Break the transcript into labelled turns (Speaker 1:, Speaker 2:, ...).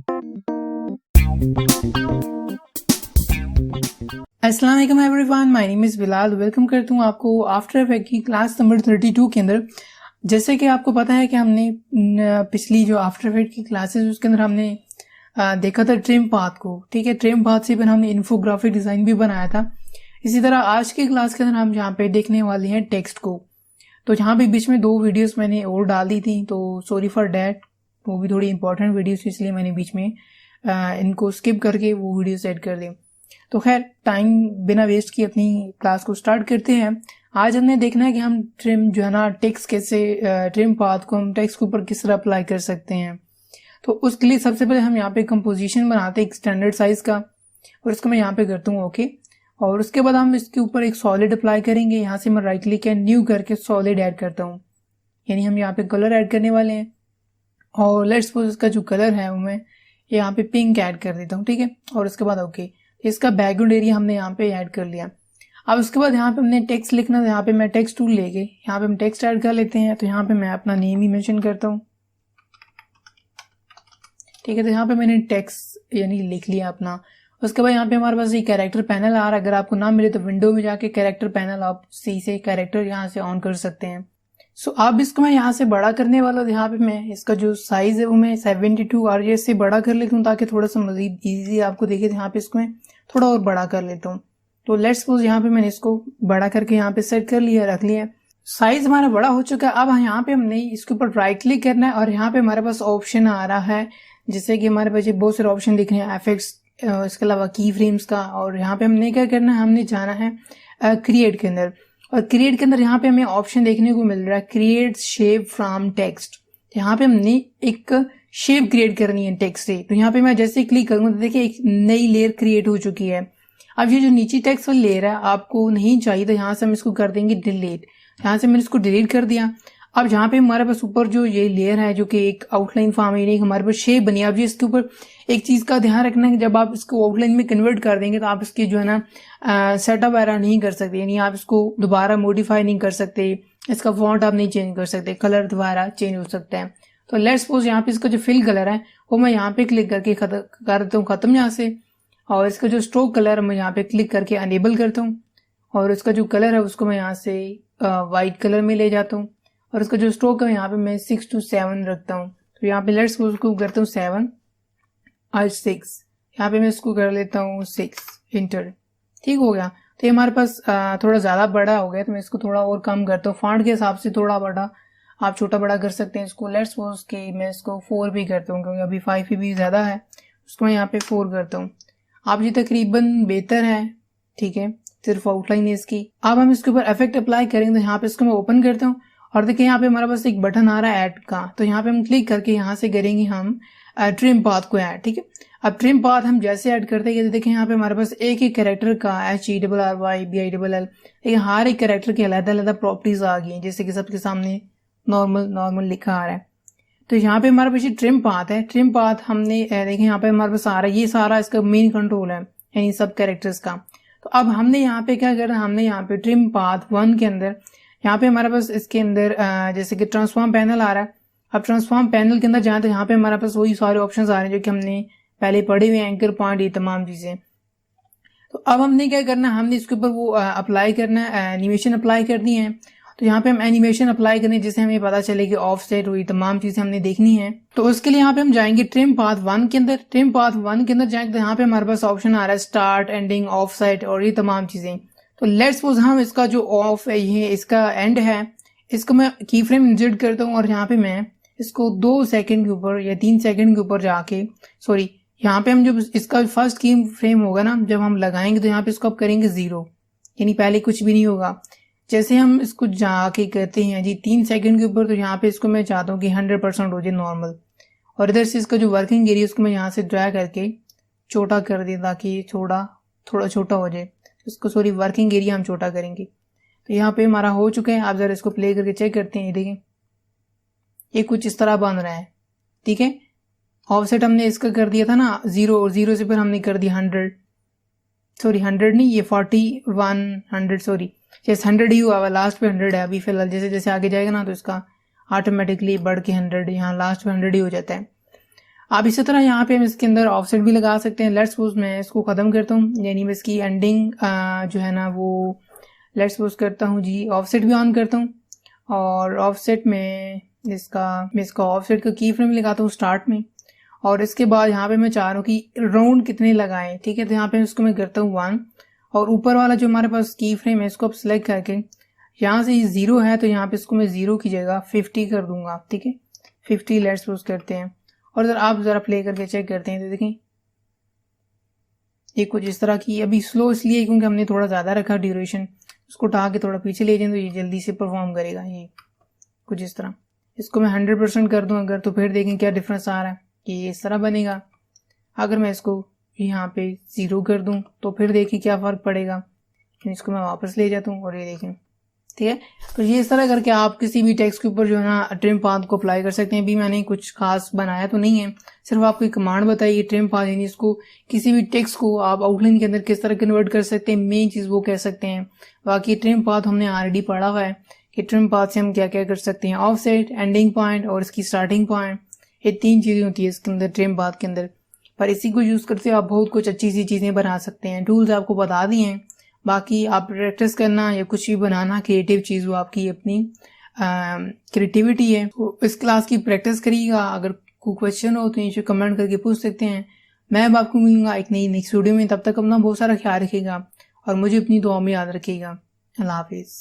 Speaker 1: अस्सलाम वालेकुम everyone, my name is Bilal. Welcome करता हूँ आपको आफ्टर इफेक्ट की क्लास नंबर 32 के अंदर। जैसे कि आपको पता है कि हमने पिछली जो आफ्टर इफेक्ट की क्लासेस उसके अंदर हमने देखा था ट्रिम पाथ को। ठीक है, ट्रिम पाथ से फिर हमने इन्फोग्राफिक डिज़ाइन भी बनाया था। इसी तरह आज की क्लास के अंदर हम यहाँ पे देखने वाले हैं टेक्स्ट को। तो यहाँ पे बीच में 2 वीडियोस मैंने और डाल दी थी, तो सॉरी फॉर डैट। वो भी थोड़ी इंपॉर्टेंट वीडियोस, इसलिए मैंने बीच में इनको स्किप करके वो वीडियोस ऐड कर दी। तो खैर, टाइम बिना वेस्ट किए अपनी क्लास को स्टार्ट करते हैं। आज हमने देखना है कि हम ट्रिम जो है ना टेक्स्ट कैसे, ट्रिम पाथ को हम टेक्स्ट के ऊपर किस तरह अप्लाई कर सकते हैं। तो उसके लिए सबसे पहले हम यहाँ पे कंपोजिशन बनाते हैं एक स्टैंडर्ड साइज का, और इसको मैं यहाँ पे करता हूँ ओके। और उसके बाद हम इसके ऊपर एक सॉलिड अप्लाई करेंगे। यहाँ से मैं राइट क्लिक एंड न्यू करके सॉलिड ऐड करता हूँ, यानी हम यहाँ पे कलर ऐड करने वाले हैं। और लेट्स सपोज इसका जो कलर है वो मैं यहाँ पे पिंक ऐड कर देता हूँ, ठीक है। और उसके बाद ओके, इसका बैकग्राउंड एरिया हमने यहाँ पे ऐड कर लिया। अब उसके बाद यहाँ पे हमने टेक्स्ट लिखना है। यहाँ पे मैं टेक्स्ट टूल लेके यहाँ पे हम टेक्स्ट ऐड कर लेते हैं। तो यहाँ पे मैं अपना नेम ही मेंशन करता हूँ, ठीक है। तो यहाँ पे मैंने टेक्स्ट यानी लिख लिया अपना। उसके बाद यहाँ पे हमारे पास ये कैरेक्टर पैनल आ रहा है। अगर आपको ना मिले तो विंडो में जाके कैरेक्टर पैनल आप सी से कैरेक्टर यहाँ से ऑन कर सकते हैं। सो अब इसको मैं यहाँ से बड़ा करने वाला हूँ। यहाँ पे मैं इसका जो साइज है वो मैं 72 RGS से बड़ा कर लेता हूँ, ताकि थोड़ा सा मजीद इजी आपको दिखे। यहाँ पे इसको मैं थोड़ा और बड़ा कर लेता हूँ। तो लेट्स सपोज यहाँ पे मैंने इसको बड़ा करके यहाँ पे सेट कर लिया, रख लिया। साइज हमारा बड़ा हो चुका है। अब यहाँ पे हमने इसके ऊपर राइट क्लिक करना है, और यहाँ पे हमारे पास ऑप्शन आ रहा है, जैसे कि हमारे पास बहुत सारे ऑप्शन दिख रहे हैं एफेक्ट्स, इसके अलावा की फ्रेम्स का। और यहाँ पे हमने क्या करना है, हमने जाना है क्रिएट के अंदर। और क्रिएट के अंदर यहाँ पे हमें ऑप्शन देखने को मिल रहा है क्रिएट शेप फ्रॉम टेक्स्ट। यहाँ पे हमने एक शेप क्रिएट करनी है टेक्स्ट से। तो यहाँ पे मैं जैसे क्लिक करूंगा तो देखिए एक नई लेयर क्रिएट हो चुकी है। अब ये जो नीचे टेक्स्ट वाली लेयर है आपको नहीं चाहिए, तो यहाँ से हम इसको कर देंगे डिलीट। यहाँ से मैंने इसको डिलीट कर दिया। अब यहाँ पे हमारे पास ऊपर जो ये लेयर है, जो कि एक आउटलाइन फॉर्म है, हमारे पास शेप बनी है। अब इसके ऊपर एक चीज का ध्यान रखना है कि जब आप इसको आउटलाइन में कन्वर्ट कर देंगे तो आप इसकी जो है ना सेटअप वगैरह नहीं कर सकते, यानी आप इसको दोबारा मॉडिफाई नहीं कर सकते। इसका फॉन्ट आप नहीं चेंज कर सकते, कलर दोबारा चेंज हो सकता है। तो लेट्स सपोज यहाँ पे इसका जो फिल कलर है वो मैं यहाँ पे क्लिक करके कर देता हूँ खत्म यहाँ से। और इसका जो स्ट्रोक कलर मैं यहाँ पे क्लिक करके अनेबल करता हूँ। और इसका जो कलर है उसको मैं यहाँ से व्हाइट कलर में ले जाता हूँ। और इसका जो स्ट्रोक है यहाँ पे मैं 6 to 7 रखता हूँ। तो यहाँ पे लेट्स सपोज उसको करता हूँ 7 और 6, यहाँ पे मैं इसको कर लेता हूँ 6 इंटर। ठीक हो गया। तो ये हमारे पास थोड़ा ज्यादा बड़ा हो गया, तो मैं इसको थोड़ा और कम करता हूँ। फॉन्ट के हिसाब से थोड़ा बड़ा आप छोटा बड़ा कर सकते हैं इसको। लेट्स सपोज कि मैं इसको 4 भी करता हूँ, क्योंकि अभी 5 भी ज्यादा है। उसको मैं यहाँ पे 4 करता हूँ। आप ये तकरीबन बेहतर है, ठीक है। सिर्फ आउटलाइन है इसकी। अब हम इसके ऊपर इफेक्ट अप्लाई करेंगे। तो यहाँ पे इसको मैं ओपन करता हूँ, और देखिए यहाँ पे हमारे पास एक बटन आ रहा है ऐड का। तो यहाँ पे हम क्लिक करके यहाँ से करेंगे हम ट्रिम पाथ को ऐड, ठीक है। अब ट्रिम पाथ हम जैसे ऐड करते हैं, देखिए यहाँ पे हमारे पास एक एक कैरेक्टर का HERRYBILL, लेकिन हर एक कैरेक्टर की अलग अलग प्रॉपर्टीज आ गई हैं, जैसे कि सबके सामने नॉर्मल लिखा आ रहा है। तो यहाँ पे हमारे पास ये ट्रिम पाथ है। ट्रिम पाथ हमने देखिए यहाँ पे हमारे पास आ रहा है, ये सारा इसका मेन कंट्रोल है, यानी सब कैरेक्टर्स का। तो अब हमने यहाँ पे क्या करना है, हमने यहाँ पे ट्रिम पाथ 1 के अंदर यहाँ पे हमारे पास इसके अंदर जैसे कि ट्रांसफॉर्म पैनल आ रहा है। अब ट्रांसफॉर्म पैनल के अंदर जाए तो यहाँ पे हमारे पास वही सारे ऑप्शंस आ रहे हैं जो कि हमने पहले पढ़े हुए, एंकर पॉइंट, ये तमाम चीजें। तो अब हमने क्या करना है, हमने इसके ऊपर वो अप्लाई करना है, एनिमेशन अप्लाई करनी है। तो यहाँ पे हम एनिमेशन अप्लाई करने, जिससे हमें पता चले कि ऑफसेट हुई तमाम चीजें हमने देखनी है। तो उसके लिए यहाँ पे हम जाएंगे ट्रिम पाथ 1 के अंदर। ट्रिम पाथ 1 के अंदर जाएंगे तो यहाँ पे हमारे पास ऑप्शन आ रहा है स्टार्ट, एंडिंग, ऑफसेट और ये तमाम चीजें। तो लेट्स सपोज हम इसका जो ऑफ है, ये इसका एंड है, इसको मैं की फ्रेम इंसर्ट करता हूँ। और यहाँ पे मैं इसको 2 सेकंड के ऊपर या 3 सेकंड के ऊपर जाके, सॉरी, यहाँ पे हम जब इसका फर्स्ट की फ्रेम होगा ना, जब हम लगाएंगे तो यहाँ पे इसको आप करेंगे 0, यानी पहले कुछ भी नहीं होगा। जैसे हम इसको जाके करते हैं जी 3 सेकंड के ऊपर, तो यहाँ पे इसको मैं चाहता हूँ कि 100% हो जाए नॉर्मल। और इधर से इसका जो वर्किंग एरिया उसको मैं यहाँ से ड्रैग करके छोटा कर दें, ताकि थोड़ा छोटा हो जाए। इसको सॉरी वर्किंग एरिया हम छोटा करेंगे। तो यहाँ पे हमारा हो चुका है। आप जरा इसको प्ले करके चेक करते हैं, देखें ये कुछ इस तरह बन रहा है, ठीक है। ऑफसेट हमने इसका कर दिया था ना 0, और 0 से फिर हमने कर दिया 100, सॉरी 100 नहीं, ये 41, 100, सॉरी जैसे 100 ही हुआ, लास्ट पे 100 है अभी फिलहाल। जैसे जैसे आगे जाएगा ना तो इसका ऑटोमेटिकली बढ़ के 100, यहाँ लास्ट पे 100 ही हो जाता है। आप इसी तरह यहाँ पे हम इसके अंदर ऑफसेट भी लगा सकते हैं। लेट्स सपोज मैं इसको ख़त्म करता हूँ, यानी मैं इसकी एंडिंग जो है ना वो लेट्स सपोज करता हूँ जी, ऑफसेट भी ऑन करता हूँ। और ऑफसेट में मैं इसका ऑफसेट का की फ्रेम लगाता हूँ स्टार्ट में। और इसके बाद यहाँ पे मैं चाह रहा हूँ कि राउंड कितने लगाएं, ठीक है। तो यहाँ पे इसको मैं करता हूँ 1, और ऊपर वाला जो हमारे पास की फ्रेम है इसको आप सिलेक्ट करके यहाँ से 0 है तो यहाँ पे इसको मैं 0 की जगह 50 कर दूंगा, ठीक है। 50 लेट्स सपोज करते हैं। और अगर आप जरा प्ले करके चेक करते हैं तो देखें ये कुछ इस तरह की, अभी स्लो इसलिए क्योंकि हमने थोड़ा ज़्यादा रखा ड्यूरेशन, उसको उठा के थोड़ा पीछे ले जाए तो ये जल्दी से परफॉर्म करेगा। ये कुछ इस तरह, इसको मैं 100% कर दूं अगर, तो फिर देखें क्या डिफरेंस आ रहा है कि ये इस तरह बनेगा। अगर मैं इसको यहाँ पे 0 कर दूं तो फिर देखिए क्या फ़र्क पड़ेगा। इसको मैं वापस ले जाता हूँ और ये देखें, ठीक है। तो ये इस तरह करके आप किसी भी टेक्स्ट के ऊपर जो है ना ट्रिम पाथ को अप्लाई कर सकते हैं। अभी मैंने कुछ खास बनाया तो नहीं है, सिर्फ आपको एक कमांड बताइए ट्रिम पाथ, यानी इसको किसी भी टेक्स्ट को आप आउटलाइन के अंदर किस तरह कन्वर्ट कर सकते हैं, मेन चीज़ वो कह सकते हैं। बाकी ट्रिम पाथ हमने ऑलरेडी पढ़ा हुआ है कि ट्रिम पाथ से हम क्या क्या कर सकते हैं। ऑफसेट, एंडिंग पॉइंट और इसकी स्टार्टिंग पॉइंट, ये 3 चीज़ें होती है इसके अंदर ट्रिम पाथ के अंदर। पर इसी को यूज़ करते आप बहुत कुछ अच्छी सी चीज़ें बना सकते हैं। टूल्स आपको बता दिए हैं, बाकी आप प्रैक्टिस करना या कुछ भी बनाना क्रिएटिव चीज़ वो आपकी अपनी क्रिएटिविटी है। तो इस क्लास की प्रैक्टिस करिएगा। अगर कोई क्वेश्चन हो तो नीचे कमेंट करके पूछ सकते हैं। मैं अब आपको मिलूंगा एक नई नेक्स्ट वीडियो में, तब तक अपना बहुत सारा ख्याल रखिएगा और मुझे अपनी दुआ में याद रखिएगा। अल्लाह हाफिज़।